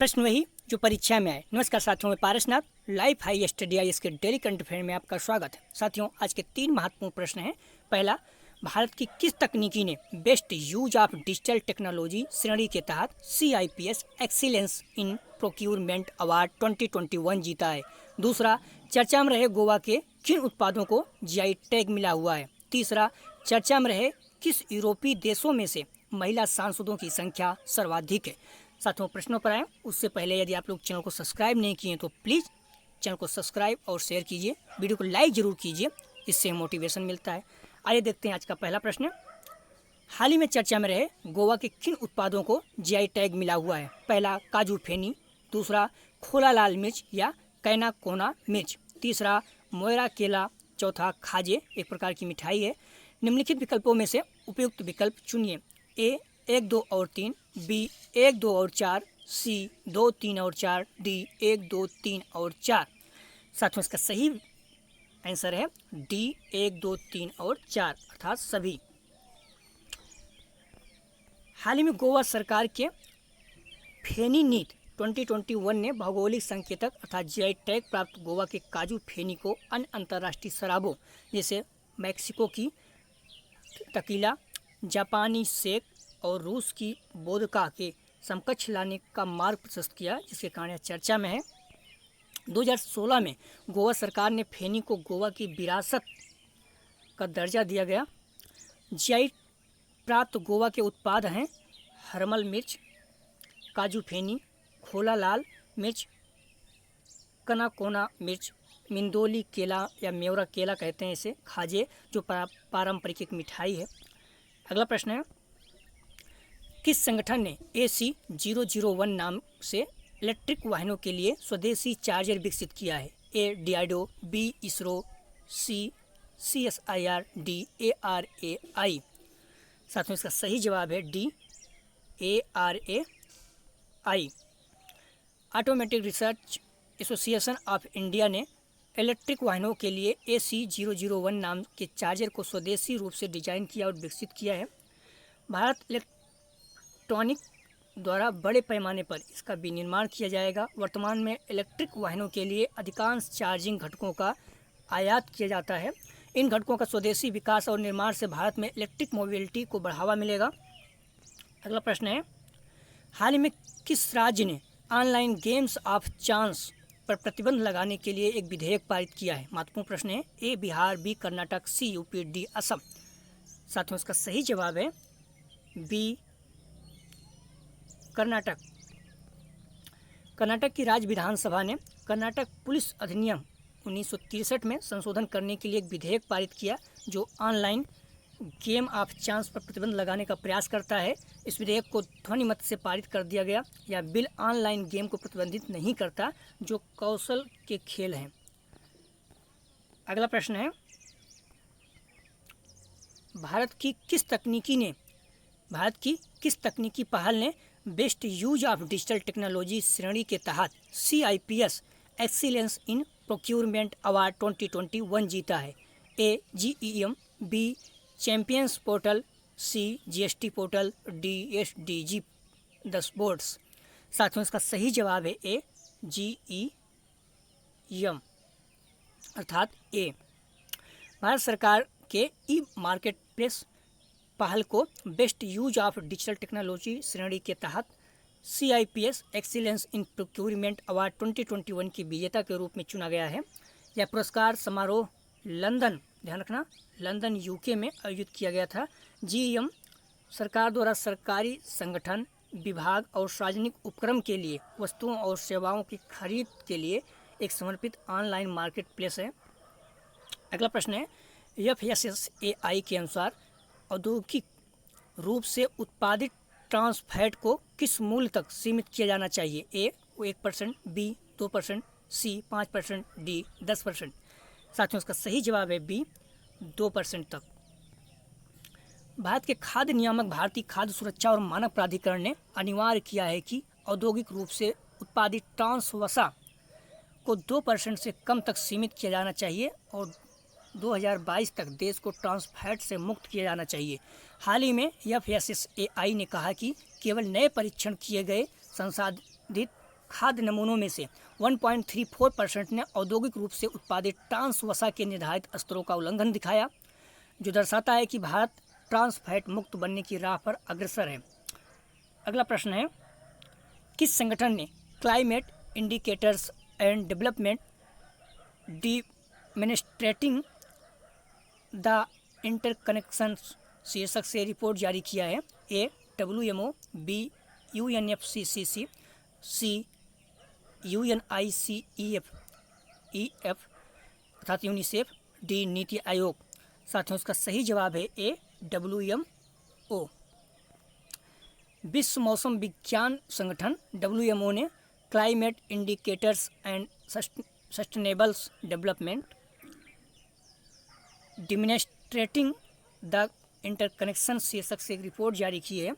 प्रश्न वही जो परीक्षा में आए। नमस्कार साथियों, मैं पारसनाथ लाइव हाई स्टडी आई इसके डेली करंट अफेयर में आपका स्वागत है। साथियों, आज के 3 महत्वपूर्ण प्रश्न हैं। पहला, भारत की किस तकनीकी ने best use of digital technology श्रेणी के तहत CIPS excellence in procurement award 2021 जीता है। दूसरा, चर्चा में रहे गोवा के किन उत्पादों को GI टैग मिला हुआ है। तीसरा, चर्चा में रहे किस यूरोपीय देशों में से महिला सांसदों की संख्या सर्वाधिक है। साथियों, प्रश्नों पर आए उससे पहले यदि आप लोग चैनल को सब्सक्राइब नहीं किए तो प्लीज़ चैनल को सब्सक्राइब और शेयर कीजिए, वीडियो को लाइक जरूर कीजिए, इससे मोटिवेशन मिलता है। आइए देखते हैं आज का पहला प्रश्न। हाल ही में चर्चा में रहे गोवा के किन उत्पादों को GI टैग मिला हुआ है। पहला, काजू फेनी। दूसरा, खोला लाल मिर्च या कैना कोना मिर्च। तीसरा, मोयरा केला। चौथा, खाजे, एक प्रकार की मिठाई है। निम्नलिखित विकल्पों में से उपयुक्त विकल्प चुनिए। A 1, 2 और 3, B 1, 2 और 4, C 2, 3 और 4, D 1, 2, 3 और 4। साथियों, इसका सही आंसर है D 1, 2, 3 और 4 अर्थात सभी। हाल ही में गोवा सरकार के फेनी नीति 2021 ने भौगोलिक संकेतक अर्थात GI टैग प्राप्त गोवा के काजू फेनी को अन्य अंतर्राष्ट्रीय शराबों जैसे मैक्सिको की टकीला, जापानी सेक और रूस की वोदका के समकक्ष लाने का मार्ग प्रशस्त किया, जिसके कारण यह चर्चा में है। 2016 में गोवा सरकार ने फेनी को गोवा की विरासत का दर्जा दिया गया। GI प्राप्त गोवा के उत्पाद हैं हरमल मिर्च, काजू फेनी, खोला लाल मिर्च, कनाकोना मिर्च, मिंदोली केला या मेवरा केला कहते हैं इसे, खाजे जो पारंपरिक एक मिठाई है। अगला प्रश्न है, किस संगठन ने AC001 नाम से इलेक्ट्रिक वाहनों के लिए स्वदेशी चार्जर विकसित किया है। A DRDO, B ISRO, C CSIR, D ARAI। साथियों, इसका सही जवाब है D ARAI। Automatic research association of India ने इलेक्ट्रिक वाहनों के लिए AC001 नाम के चार्जर को स्वदेशी रूप से डिजाइन किया और विकसित किया है। भारत इलेक्ट्रॉनिक द्वारा बड़े पैमाने पर इसका विनिर्माण किया जाएगा। वर्तमान में इलेक्ट्रिक वाहनों के लिए अधिकांश चार्जिंग घटकों का आयात किया जाता है। इन घटकों का स्वदेशी विकास और निर्माण से भारत में इलेक्ट्रिक मोबिलिटी को बढ़ावा मिलेगा। अगला प्रश्न है, हाल ही में किस राज्य ने ऑनलाइन गेम्स ऑफ चांस पर प्रतिबंध लगाने के लिए एक विधेयक पारित किया है। महत्वपूर्ण प्रश्न है। A Bihar, B Karnataka, C UP, D Assam. साथियों, इसका सही जवाब है B कर्नाटक। कर्नाटक की राज्य विधानसभा ने कर्नाटक पुलिस अधिनियम 1963 में संशोधन करने के लिए एक विधेयक पारित किया जो ऑनलाइन गेम ऑफ चांस पर प्रतिबंध लगाने का प्रयास करता है। इस विधेयक को ध्वनिमत से पारित कर दिया गया। यह बिल ऑनलाइन गेम को प्रतिबंधित नहीं करता जो कौशल के खेल हैं। अगला प्रश्न है, भारत की किस तकनीकी पहल ने best use of digital technology श्रेणी के तहत CIPS excellence in procurement award 2021 जीता है। A GEM, B champions portal, C GST portal, D SDG dashboards. साथियों, इसका सही जवाब है A GEM अर्थात A। भारत सरकार के ई मार्केट प्लेस पहल को best use of digital technology श्रेणी के तहत CIPS excellence in procurement award 2021 की विजेता के रूप में चुना गया है। यह पुरस्कार समारोह लंदन, ध्यान रखना, लंदन UK में आयोजित किया गया था। GEM सरकार द्वारा सरकारी संगठन, विभाग और सार्वजनिक उपक्रम के लिए वस्तुओं और सेवाओं की खरीद के लिए एक समर्पित ऑनलाइन मार्केट प्लेस है। अगला प्रश्न है, FSSAI के अनुसार औद्योगिक रूप से उत्पादित ट्रांस फैट को किस मूल्य तक सीमित किया जाना चाहिए। A 1%, B 2%, C 5%, D 10%। साथियों, इसका सही जवाब है B 2% तक। भारत के खाद्य नियामक भारतीय खाद्य सुरक्षा और मानक प्राधिकरण ने अनिवार्य किया है कि औद्योगिक रूप से उत्पादित ट्रांस वसा को 2% से कम तक सीमित किया जाना चाहिए और 2022 तक देश को ट्रांस फैट से मुक्त किया जाना चाहिए। हाल ही में FSSAI ने कहा कि केवल नए परीक्षण किए गए संसाधित खाद्य नमूनों में से 1.34% ने औद्योगिक रूप से उत्पादित ट्रांस वसा के निर्धारित स्तरों का उल्लंघन दिखाया, जो दर्शाता है कि भारत ट्रांस फैट मुक्त बनने की राह पर अग्रसर है। अगला प्रश्न है, किस संगठन ने climate indicators and development demonstrating the interconnections शीर्षक से रिपोर्ट जारी किया है? ए WMO, बी UNFCCC, सी UNICEF अर्थात यूनिसेफ, डी नीति आयोग। साथियों इसका सही जवाब है ए WMO। विश्व मौसम विज्ञान संगठन WMO ने climate indicators and sustainable development demonstrating the interconnection शीर्षक से एक रिपोर्ट जारी की है।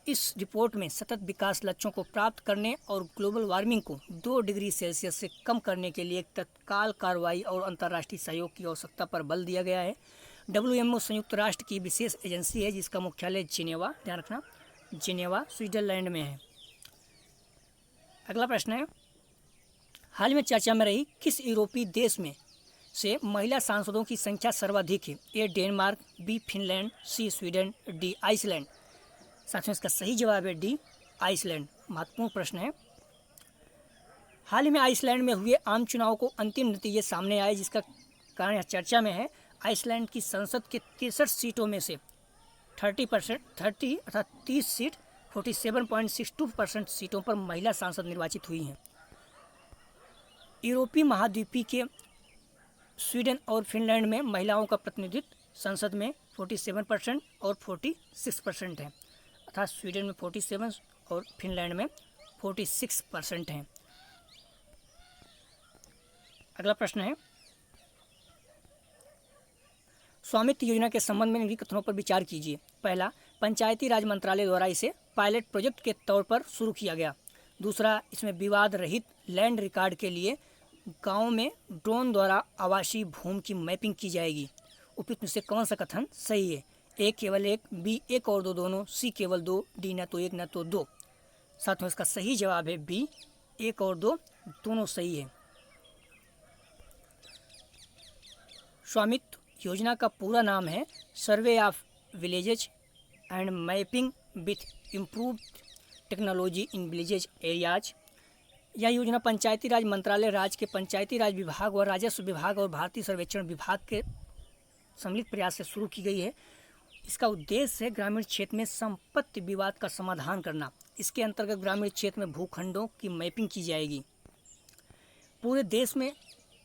इस रिपोर्ट में सतत विकास लक्ष्यों को प्राप्त करने और ग्लोबल वार्मिंग को 2 डिग्री सेल्सियस से कम करने के लिए एक तत्काल कार्रवाई और अंतर्राष्ट्रीय सहयोग की आवश्यकता पर बल दिया गया है। WMO संयुक्त राष्ट्र की विशेष एजेंसी है जिसका मुख्यालय जिनेवा, ध्यान रखना, जिनेवा स्विट्जरलैंड में है। अगला प्रश्न है, हाल में चर्चा में रही किस यूरोपीय देश में से महिला सांसदों की संख्या सर्वाधिक है? ए डेनमार्क, बी फिनलैंड, सी स्वीडन, डी आइसलैंड। साथियों इसका सही जवाब है डी आइसलैंड। महत्वपूर्ण प्रश्न है, हाल ही में आइसलैंड में हुए आम चुनाव को अंतिम नतीजे सामने आए जिसका कारण यह चर्चा में है। आइसलैंड की संसद के 63 सीटों में से 30 अर्थात 30 सीट 47.62% सीटों पर महिला सांसद निर्वाचित हुई हैं। यूरोपीय महाद्वीपीय के स्वीडन और फिनलैंड में महिलाओं का प्रतिनिधित्व संसद में 47% और 46% है, अर्थात स्वीडन में 47 और फिनलैंड में 46% है। अगला प्रश्न है, स्वामित्व योजना के संबंध में निम्नलिखित कथनों पर विचार कीजिए। पहला, पंचायती राज मंत्रालय द्वारा इसे पायलट प्रोजेक्ट के तौर पर शुरू किया गया। दूसरा, इसमें विवाद रहित लैंड रिकॉर्ड के लिए गांव में ड्रोन द्वारा आवासीय भूमि की मैपिंग की जाएगी। उपयुक्त में से कौन सा कथन सही है? ए केवल एक, बी एक और दो दोनों, सी केवल दो, डी न तो एक न तो दो। साथियों इसका सही जवाब है बी एक और दो दोनों सही है। स्वामित्व योजना का पूरा नाम है survey of villages and mapping with improved technology in villages areas. यह योजना पंचायती राज मंत्रालय, राज्य के पंचायती राज विभाग और राजस्व विभाग और भारतीय सर्वेक्षण विभाग के सम्मिलित प्रयास से शुरू की गई है। इसका उद्देश्य है ग्रामीण क्षेत्र में संपत्ति विवाद का समाधान करना। इसके अंतर्गत ग्रामीण क्षेत्र में भूखंडों की मैपिंग की जाएगी। पूरे देश में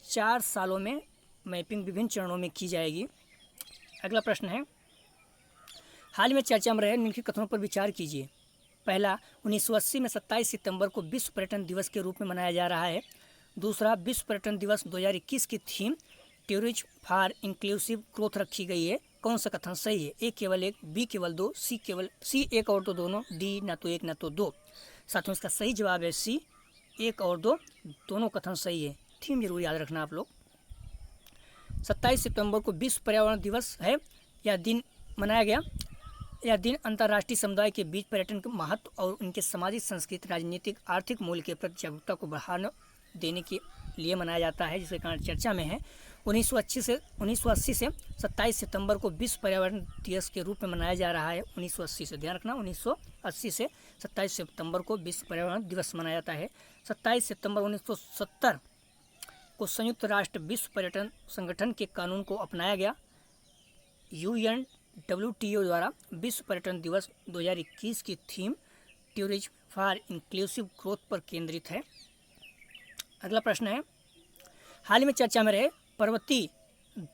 4 सालों में मैपिंग विभिन्न चरणों में की जाएगी। अगला प्रश्न है, हाल में चर्चा में रहे निम्नलिखित कथनों पर विचार कीजिए। पहला, 1980 में 27 सितंबर को विश्व पर्यटन दिवस के रूप में मनाया जा रहा है। दूसरा, विश्व पर्यटन दिवस 2021 की theme tourism for inclusive growth रखी गई है। कौन सा कथन सही है? ए केवल एक, बी केवल दो, सी एक और दो दोनों, डी न तो एक न तो दो। साथियों इसका सही जवाब है सी एक और दो दोनों कथन सही है। थीम जरूर याद रखना आप लोग। 27 सितंबर को विश्व पर्यावरण दिवस है। यह दिन मनाया गया। यह दिन अंतर्राष्ट्रीय समुदाय के बीच पर्यटन के महत्व और उनके सामाजिक, सांस्कृतिक, राजनीतिक, आर्थिक मूल्य के प्रति जागरूकता को बढ़ावा देने के लिए मनाया जाता है, जिसके कारण चर्चा में है। 1980 से 27 सितंबर को विश्व पर्यावरण दिवस के रूप में मनाया जा रहा है। 1980 से, ध्यान रखना, 1980 से 27 सितंबर को विश्व पर्यावरण दिवस मनाया जाता है। 27 सितंबर 1970 को संयुक्त राष्ट्र विश्व पर्यटन संगठन के कानून को अपनाया गया। UNWTO द्वारा विश्व पर्यटन दिवस 2021 की theme tourism for inclusive growth पर केंद्रित है। अगला प्रश्न है, हाल ही में चर्चा में रहे पर्वतीय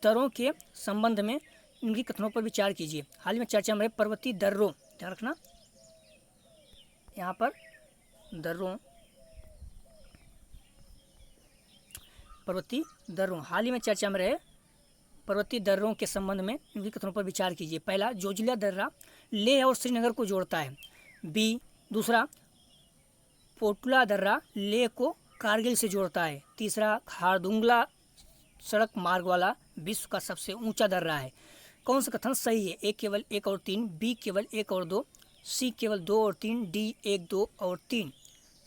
दर्रों के संबंध में निम्नलिखित कथनों पर विचार कीजिए। हाल ही में चर्चा में रहे पर्वतीय दर्रों, ध्यान रखना, यहाँ पर दर्रों, पर्वतीय दर्रों, हाल ही में चर्चा में रहे पर्वतीय दर्रों के संबंध में निम्नलिखित कथनों पर विचार कीजिए। पहला, जोजिला दर्रा लेह और श्रीनगर को जोड़ता है। बी, दूसरा, पोटुला दर्रा लेह को कारगिल से जोड़ता है। तीसरा, खारदुंगला सड़क मार्ग वाला विश्व का सबसे ऊंचा दर्रा है। कौन सा कथन सही है? ए केवल एक और तीन, बी केवल एक और दो, सी केवल दो और तीन, डी एक, दो और तीन।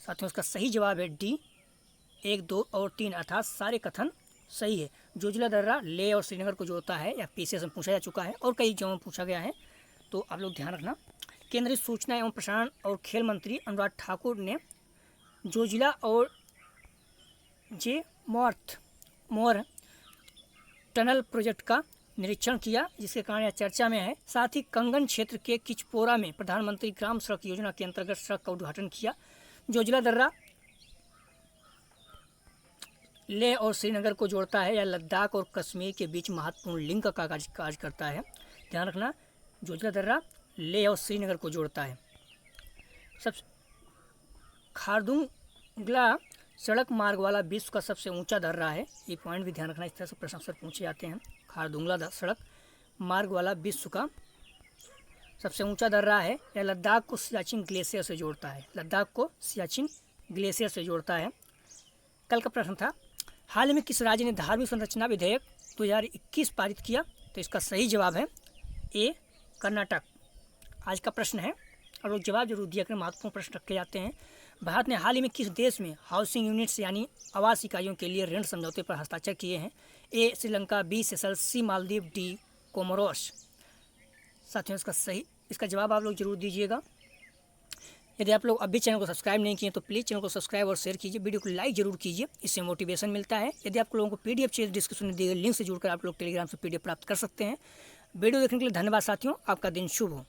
साथियों इसका सही जवाब है डी 1, 2 और 3 अर्थात सारे कथन सही है। जोजिला दर्रा लेह और श्रीनगर को जोड़ता है, या पीसीएस में पूछा जा चुका है और कई जगहों में पूछा गया है, तो आप लोग ध्यान रखना। केंद्रीय सूचना एवं प्रसारण और खेल मंत्री अनुराग ठाकुर ने जोजिला और जे मोर टनल प्रोजेक्ट का निरीक्षण किया, जिसके कारण यह चर्चा में है। साथ ही कंगन क्षेत्र के किचपोरा में प्रधानमंत्री ग्राम सड़क योजना के अंतर्गत सड़क का उद्घाटन किया। जोजिला दर्रा लेह और श्रीनगर को जोड़ता है, या लद्दाख और कश्मीर के बीच महत्वपूर्ण लिंक का कार्य करता है। ध्यान रखना, जोजिला दर्रा लेह और श्रीनगर को जोड़ता है। खारदुंगला सड़क मार्ग वाला विश्व का सबसे ऊंचा दर्रा है। ये पॉइंट भी ध्यान रखना, इस तरह से प्रश्न अक्सर पूछे जाते हैं। खारदुंगला सड़क मार्ग वाला विश्व का सबसे ऊंचा दर्रा है। यह लद्दाख को सियाचिन ग्लेशियर से जोड़ता है। लद्दाख को सियाचिन ग्लेशियर से जोड़ता है। कल का प्रश्न था, हाल ही में किस राज्य ने धार्मिक संरचना विधेयक 2021 पारित किया? तो इसका सही जवाब है ए कर्नाटक। आज का प्रश्न है, और लोग जवाब जरूर दिया करें, महत्वपूर्ण प्रश्न रखे जाते हैं। भारत ने हाल ही में किस देश में हाउसिंग यूनिट्स यानी आवास इकाइयों के लिए ऋण समझौते पर हस्ताक्षर किए हैं? ए श्रीलंका, बी सेशल्स, सी मालदीव, डी कोमोरोस। साथियों इसका जवाब आप लोग जरूर दीजिएगा। यदि आप लोग अभी चैनल को सब्सक्राइब नहीं किए तो प्लीज़ चैनल को सब्सक्राइब और शेयर कीजिए, वीडियो को लाइक जरूर कीजिए, इससे मोटिवेशन मिलता है। यदि आप लोगों को पीडीएफ चाहिए, डिस्क्रिप्शन में दिए गए लिंक से जुड़कर आप लोग टेलीग्राम से पीडीएफ प्राप्त कर सकते हैं। वीडियो देखने के लिए धन्यवाद साथियों, आपका दिन शुभ हो।